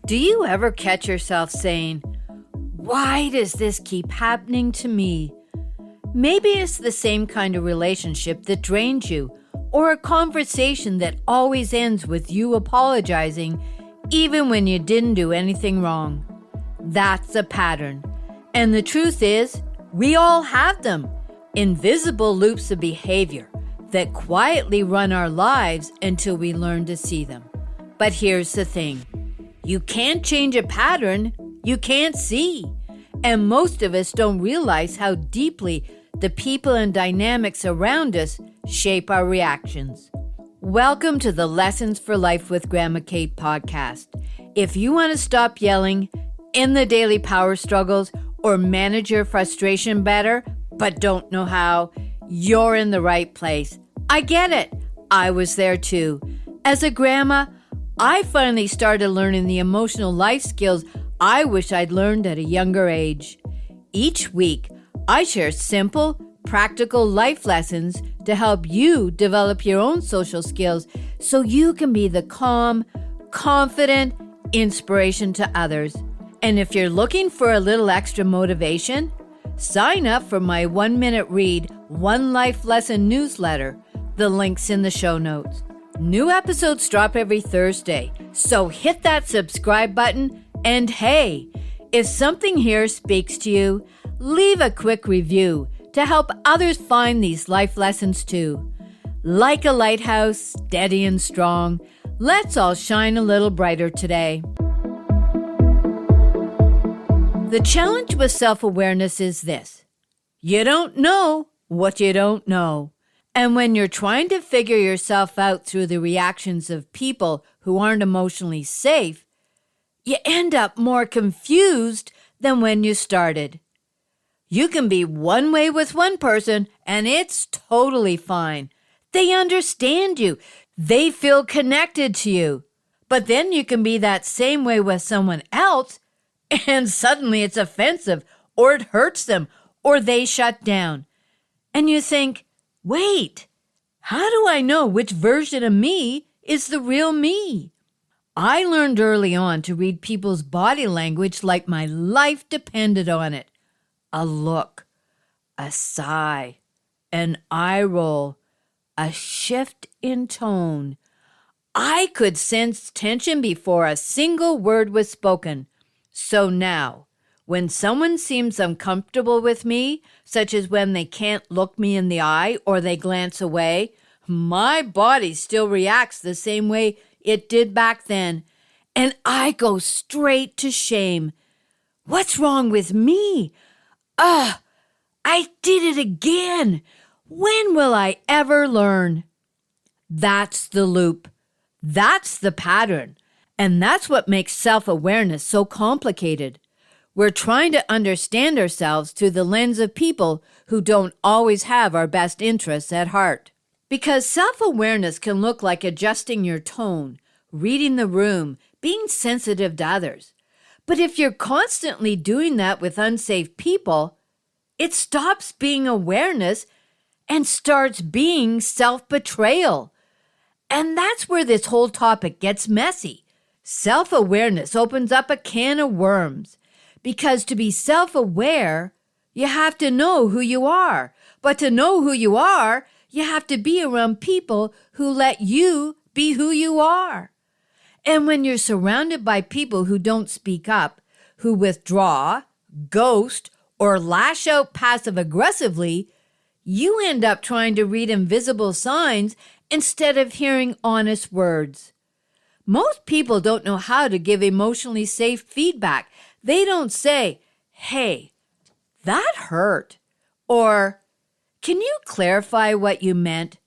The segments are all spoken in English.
Do you ever catch yourself saying, "Why does this keep happening to me?" Maybe it's the same kind of relationship that drains you, or a conversation that always ends with you apologizing even when you didn't do anything wrong. That's a pattern. And the truth is, we all have them. Invisible loops of behavior that quietly run our lives until we learn to see them. But here's the thing. You can't change a pattern you can't see. And most of us don't realize how deeply the people and dynamics around us shape our reactions. Welcome to the Lessons for Life with Grandma Kate podcast. If you want to stop yelling, in the daily power struggles, or manage your frustration better, but don't know how, you're in the right place. I get it. I was there too. As a grandma, I finally started learning the emotional life skills I wish I'd learned at a younger age. Each week, I share simple, practical life lessons to help you develop your own social skills so you can be the calm, confident inspiration to others. And if you're looking for a little extra motivation, sign up for my 1-minute read, one life lesson newsletter. The link's in the show notes. New episodes drop every Thursday, so hit that subscribe button. And hey, if something here speaks to you, leave a quick review to help others find these life lessons too. Like a lighthouse, steady and strong, let's all shine a little brighter today. The challenge with self-awareness is this. You don't know what you don't know. And when you're trying to figure yourself out through the reactions of people who aren't emotionally safe, you end up more confused than when you started. You can be one way with one person and it's totally fine. They understand you. They feel connected to you. But then you can be that same way with someone else and suddenly it's offensive or it hurts them or they shut down. And you think, wait, how do I know which version of me is the real me? I learned early on to read people's body language like my life depended on it. A look, a sigh, an eye roll, a shift in tone. I could sense tension before a single word was spoken. So now, when someone seems uncomfortable with me, such as when they can't look me in the eye or they glance away, my body still reacts the same way it did back then, and I go straight to shame. What's wrong with me? I did it again. When will I ever learn? That's the loop. That's the pattern. And that's what makes self-awareness so complicated. We're trying to understand ourselves through the lens of people who don't always have our best interests at heart. Because self-awareness can look like adjusting your tone, reading the room, being sensitive to others. But if you're constantly doing that with unsafe people, it stops being awareness and starts being self-betrayal. And that's where this whole topic gets messy. Self-awareness opens up a can of worms. Because to be self-aware, you have to know who you are. But to know who you are, you have to be around people who let you be who you are. And when you're surrounded by people who don't speak up, who withdraw, ghost, or lash out passive-aggressively, you end up trying to read invisible signs instead of hearing honest words. Most people don't know how to give emotionally safe feedback. They don't say, "Hey, that hurt," or "Can you clarify what you meant?"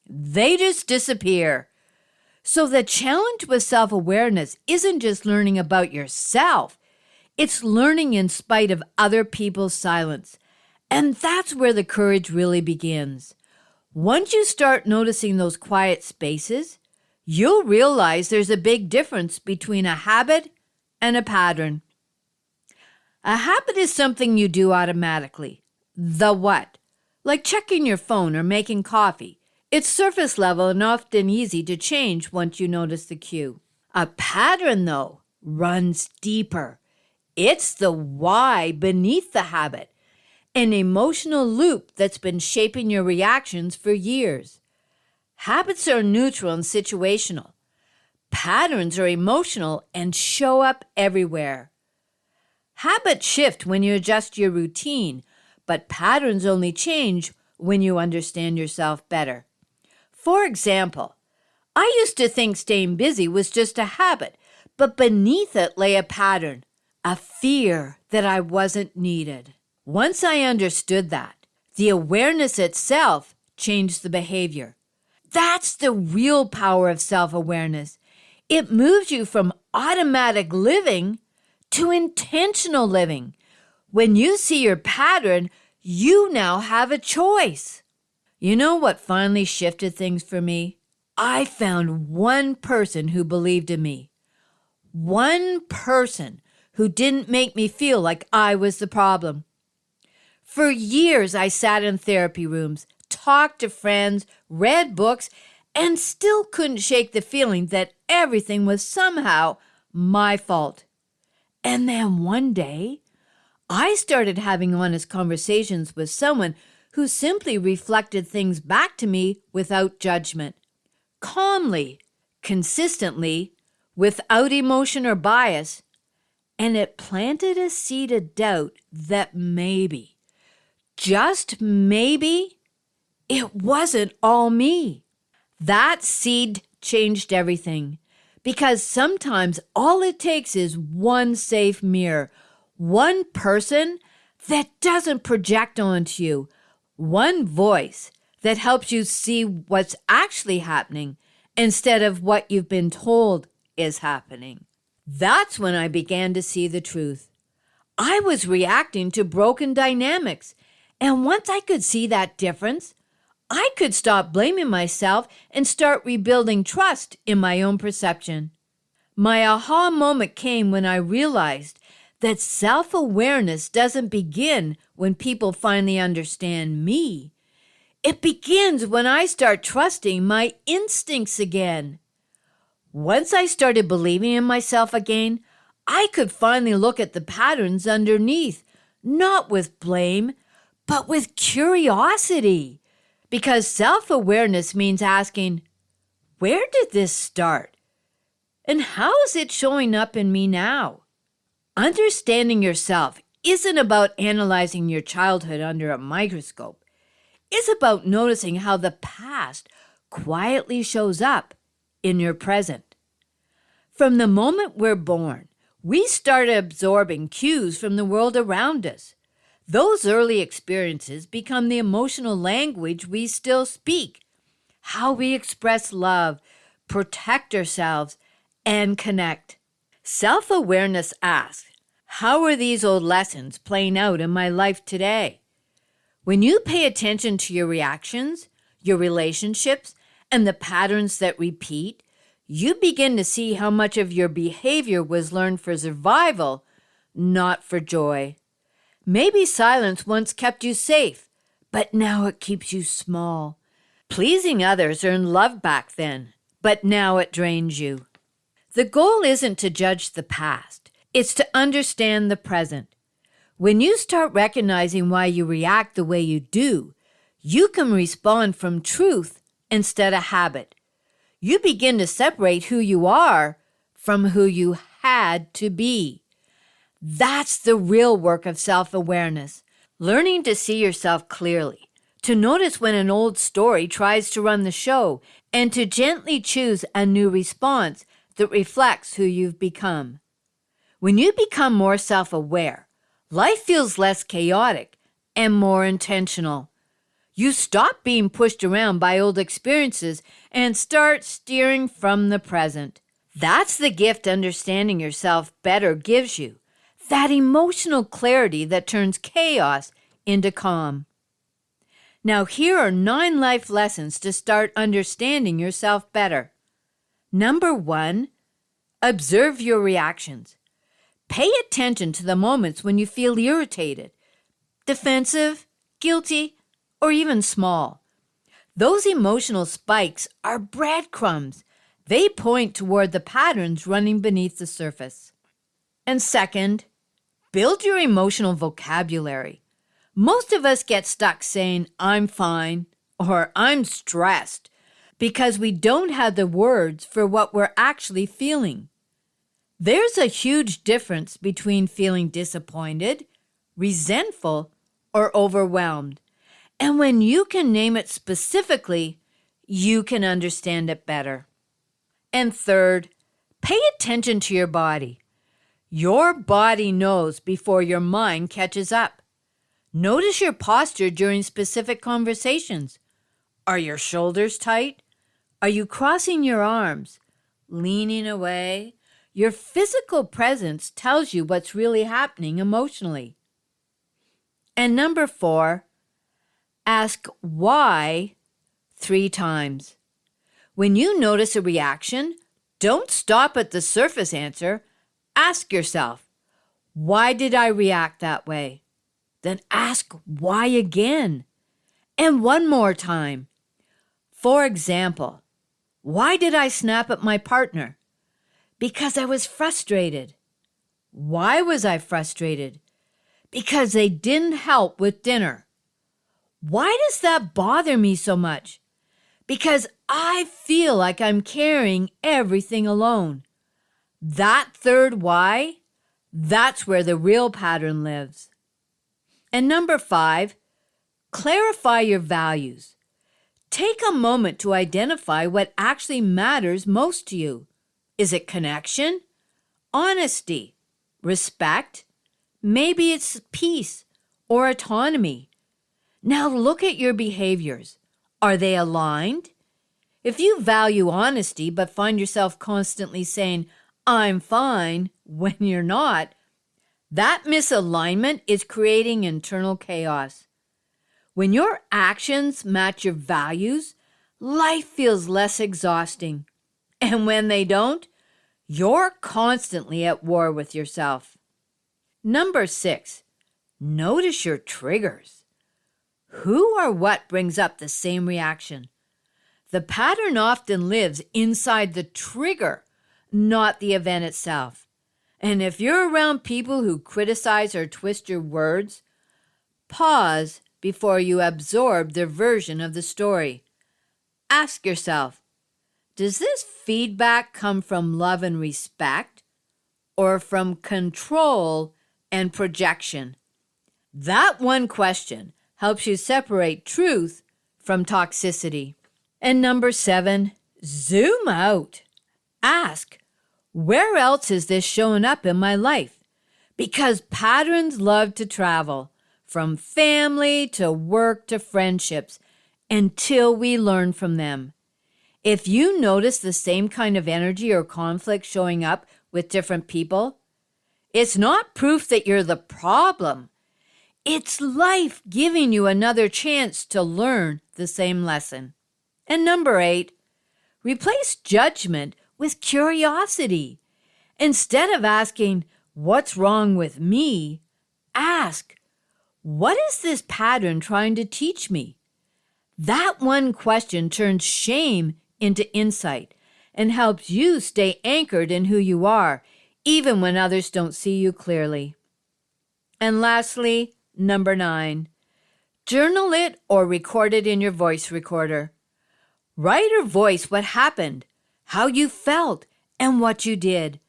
They just disappear. So the challenge with self-awareness isn't just learning about yourself. It's learning in spite of other people's silence. And that's where the courage really begins. Once you start noticing those quiet spaces, you'll realize there's a big difference between a habit and a pattern. A habit is something you do automatically. The what? Like checking your phone or making coffee. It's surface level and often easy to change once you notice the cue. A pattern, though, runs deeper. It's the why beneath the habit, an emotional loop that's been shaping your reactions for years. Habits are neutral and situational. Patterns are emotional and show up everywhere. Habits shift when you adjust your routine, but patterns only change when you understand yourself better. For example, I used to think staying busy was just a habit, but beneath it lay a pattern, a fear that I wasn't needed. Once I understood that, the awareness itself changed the behavior. That's the real power of self-awareness. It moves you from automatic living to intentional living. When you see your pattern, you now have a choice. You know what finally shifted things for me? I found one person who believed in me. One person who didn't make me feel like I was the problem. For years, I sat in therapy rooms, talked to friends, read books, and still couldn't shake the feeling that everything was somehow my fault. And then one day, I started having honest conversations with someone who simply reflected things back to me without judgment, calmly, consistently, without emotion or bias, and it planted a seed of doubt that maybe, just maybe, it wasn't all me. That seed changed everything, because sometimes all it takes is one safe mirror, one person that doesn't project onto you, one voice that helps you see what's actually happening instead of what you've been told is happening. That's when I began to see the truth. I was reacting to broken dynamics, and once I could see that difference, I could stop blaming myself and start rebuilding trust in my own perception. My aha moment came when I realized that self-awareness doesn't begin when people finally understand me. It begins when I start trusting my instincts again. Once I started believing in myself again, I could finally look at the patterns underneath, not with blame, but with curiosity. Because self-awareness means asking, where did this start? And how is it showing up in me now? Understanding yourself isn't about analyzing your childhood under a microscope. It's about noticing how the past quietly shows up in your present. From the moment we're born, we start absorbing cues from the world around us. Those early experiences become the emotional language we still speak, how we express love, protect ourselves, and connect. Self-awareness asks, how are these old lessons playing out in my life today? When you pay attention to your reactions, your relationships, and the patterns that repeat, you begin to see how much of your behavior was learned for survival, not for joy. Maybe silence once kept you safe, but now it keeps you small. Pleasing others earned love back then, but now it drains you. The goal isn't to judge the past. It's to understand the present. When you start recognizing why you react the way you do, you can respond from truth instead of habit. You begin to separate who you are from who you had to be. That's the real work of self-awareness, learning to see yourself clearly, to notice when an old story tries to run the show, and to gently choose a new response that reflects who you've become. When you become more self-aware, life feels less chaotic and more intentional. You stop being pushed around by old experiences and start steering from the present. That's the gift understanding yourself better gives you. That emotional clarity that turns chaos into calm. Now, here are 9 life lessons to start understanding yourself better. Number 1, observe your reactions. Pay attention to the moments when you feel irritated, defensive, guilty, or even small. Those emotional spikes are breadcrumbs. They point toward the patterns running beneath the surface. And second, build your emotional vocabulary. Most of us get stuck saying, I'm fine, or I'm stressed, because we don't have the words for what we're actually feeling. There's a huge difference between feeling disappointed, resentful, or overwhelmed. And when you can name it specifically, you can understand it better. And third, pay attention to your body. Your body knows before your mind catches up. Notice your posture during specific conversations. Are your shoulders tight? Are you crossing your arms, leaning away? Your physical presence tells you what's really happening emotionally. And number 4, ask why 3 times. When you notice a reaction, don't stop at the surface answer. Ask yourself, why did I react that way? Then ask why again. And one more time. For example, why did I snap at my partner? Because I was frustrated. Why was I frustrated? Because they didn't help with dinner. Why does that bother me so much? Because I feel like I'm carrying everything alone. That third why, that's where the real pattern lives. And number 5, clarify your values. Take a moment to identify what actually matters most to you. Is it connection? Honesty? Respect? Maybe it's peace or autonomy. Now look at your behaviors. Are they aligned? If you value honesty but find yourself constantly saying, I'm fine, when you're not, that misalignment is creating internal chaos. When your actions match your values, life feels less exhausting. And when they don't, you're constantly at war with yourself. Number 6, notice your triggers. Who or what brings up the same reaction? The pattern often lives inside the trigger, not the event itself. And if you're around people who criticize or twist your words, pause before you absorb their version of the story. Ask yourself, does this feedback come from love and respect or from control and projection? That one question helps you separate truth from toxicity. And number 7, zoom out. Ask, where else is this showing up in my life? Because patterns love to travel from family to work to friendships until we learn from them. If you notice the same kind of energy or conflict showing up with different people, it's not proof that you're the problem. It's life giving you another chance to learn the same lesson. And number 8, replace judgment with curiosity. Instead of asking, what's wrong with me? Ask, what is this pattern trying to teach me? That one question turns shame into insight and helps you stay anchored in who you are, even when others don't see you clearly. And lastly, number 9, journal it or record it in your voice recorder. Write or voice what happened, how you felt, and what you did.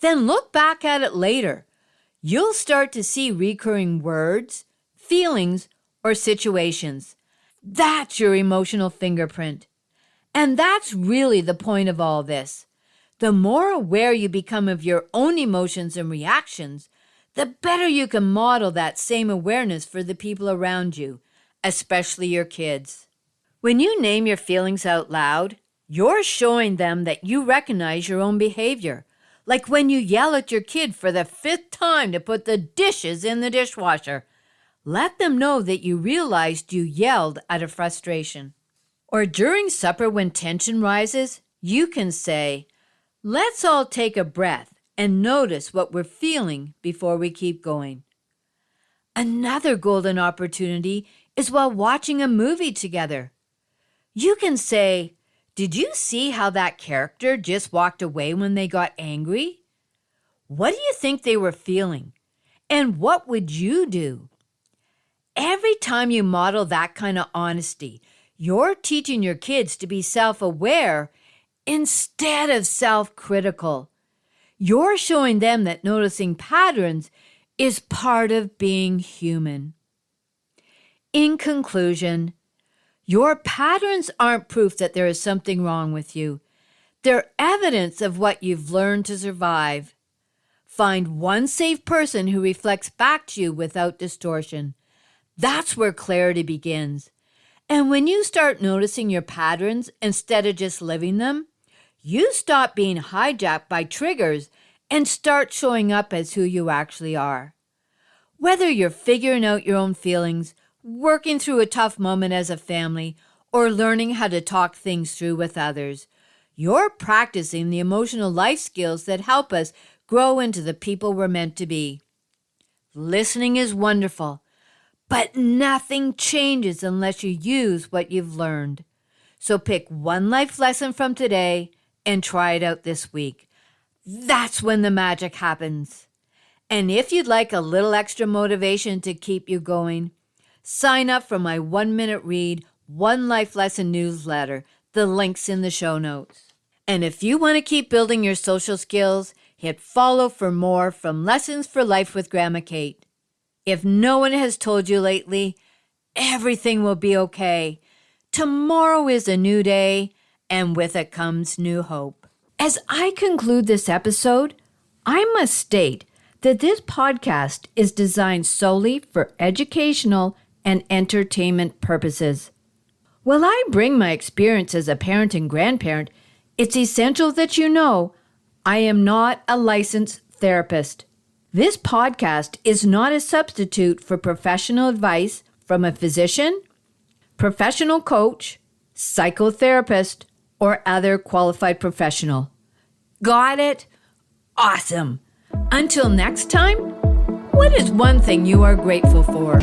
Then look back at it later. You'll start to see recurring words, feelings, or situations. That's your emotional fingerprint. And that's really the point of all this. The more aware you become of your own emotions and reactions, the better you can model that same awareness for the people around you, especially your kids. When you name your feelings out loud, you're showing them that you recognize your own behavior. Like when you yell at your kid for the 5th time to put the dishes in the dishwasher. Let them know that you realized you yelled out of frustration. Or during supper when tension rises, you can say, let's all take a breath and notice what we're feeling before we keep going. Another golden opportunity is while watching a movie together. You can say, did you see how that character just walked away when they got angry? What do you think they were feeling? And what would you do? Every time you model that kind of honesty, you're teaching your kids to be self-aware instead of self-critical. You're showing them that noticing patterns is part of being human. In conclusion, your patterns aren't proof that there is something wrong with you. They're evidence of what you've learned to survive. Find one safe person who reflects back to you without distortion. That's where clarity begins. And when you start noticing your patterns instead of just living them, you stop being hijacked by triggers and start showing up as who you actually are. Whether you're figuring out your own feelings, working through a tough moment as a family, or learning how to talk things through with others, you're practicing the emotional life skills that help us grow into the people we're meant to be. Listening is wonderful, but nothing changes unless you use what you've learned. So pick one life lesson from today and try it out this week. That's when the magic happens. And if you'd like a little extra motivation to keep you going, sign up for my 1-minute read, one life lesson newsletter. The link's in the show notes. And if you want to keep building your social skills, hit follow for more from Lessons for Life with Grandma Kate. If no one has told you lately, everything will be okay. Tomorrow is a new day, and with it comes new hope. As I conclude this episode, I must state that this podcast is designed solely for educational and entertainment purposes. While I bring my experience as a parent and grandparent, it's essential that you know I am not a licensed therapist. This podcast is not a substitute for professional advice from a physician, professional coach, psychotherapist, or other qualified professional. Got it? Awesome. Until next time, what is one thing you are grateful for?